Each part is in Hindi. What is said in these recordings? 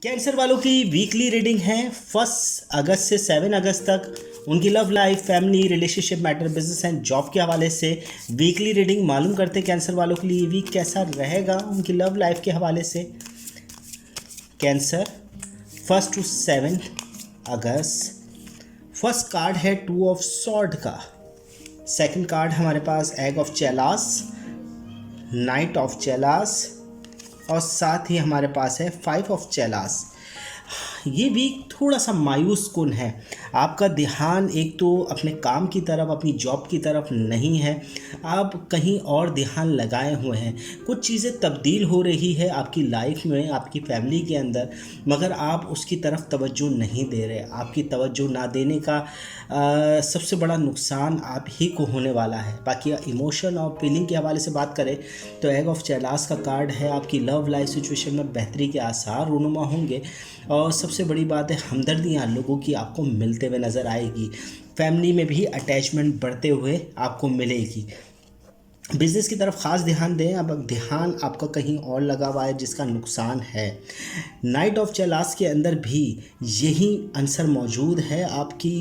कैंसर वालों की वीकली रीडिंग है 1 अगस्त से 7 अगस्त तक। उनकी love life, family, relationship matter, business and job के हवाले से वीकली रीडिंग मालूम करते हैं कैंसर वालों के लिए ये वीक कैसा रहेगा उनकी लव लाइफ के हवाले से। Cancer 1 to 7 August. First card है 2 ऑफ सॉर्ड का। सेकंड कार्ड हमारे पास एग ऑफ चेलास, नाइट ऑफ चेलास और साथ ही हमारे पास है 5 ऑफ चेलास। ये वीक थोड़ा सा मायूस कुन है। आपका ध्यान एक तो अपने काम की तरफ, अपनी जॉब की तरफ नहीं है, आप कहीं और ध्यान लगाए हुए हैं। कुछ चीज़ें तब्दील हो रही है आपकी लाइफ में, आपकी फैमिली के अंदर, मगर आप उसकी तरफ तवज्जो नहीं दे रहे। आपकी तवज्जो ना देने का सबसे बड़ा नुकसान आप ही को होने वाला है। बाकी इमोशन और फीलिंग के हवाले से बात करें तो एग ऑफ चेलास का कार्ड है आपकी लव लाइफ सिचुएशन में बेहतरी के आसार रूनुमा होंगे। और सबसे बड़ी बात है हमदर्दियाँ लोगों की आपको मिलते हुए नज़र आएगी। फैमिली में भी अटैचमेंट बढ़ते हुए आपको मिलेगी। बिज़नेस की तरफ ख़ास ध्यान दें। अब ध्यान आपका कहीं और लगा हुआ है जिसका नुकसान है। नाइट ऑफ चेलास के अंदर भी यही आंसर मौजूद है। आपकी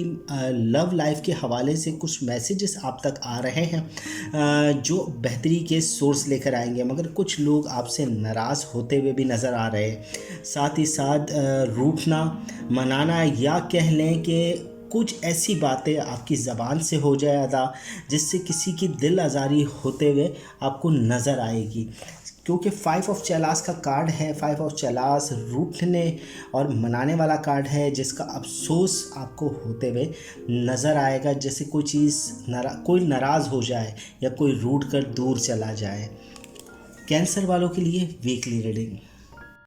लव लाइफ के हवाले से कुछ मैसेजेस आप तक आ रहे हैं जो बेहतरी के सोर्स लेकर आएंगे, मगर कुछ लोग आपसे नाराज़ होते हुए भी नज़र आ रहे हैं। साथ ही साथ रूठना, मनाना या कह लें कि कुछ ऐसी बातें आपकी ज़बान से हो जाए अदा जिससे किसी की दिल आज़ारी होते हुए आपको नज़र आएगी। क्योंकि 5 ऑफ चेलास का कार्ड है। 5 ऑफ चेलास रूठने और मनाने वाला कार्ड है जिसका अफसोस आपको होते हुए नज़र आएगा। जैसे कोई चीज़ कोई नाराज़ हो जाए या कोई रूठ कर दूर चला जाए। कैंसर वालों के लिए वीकली रीडिंग।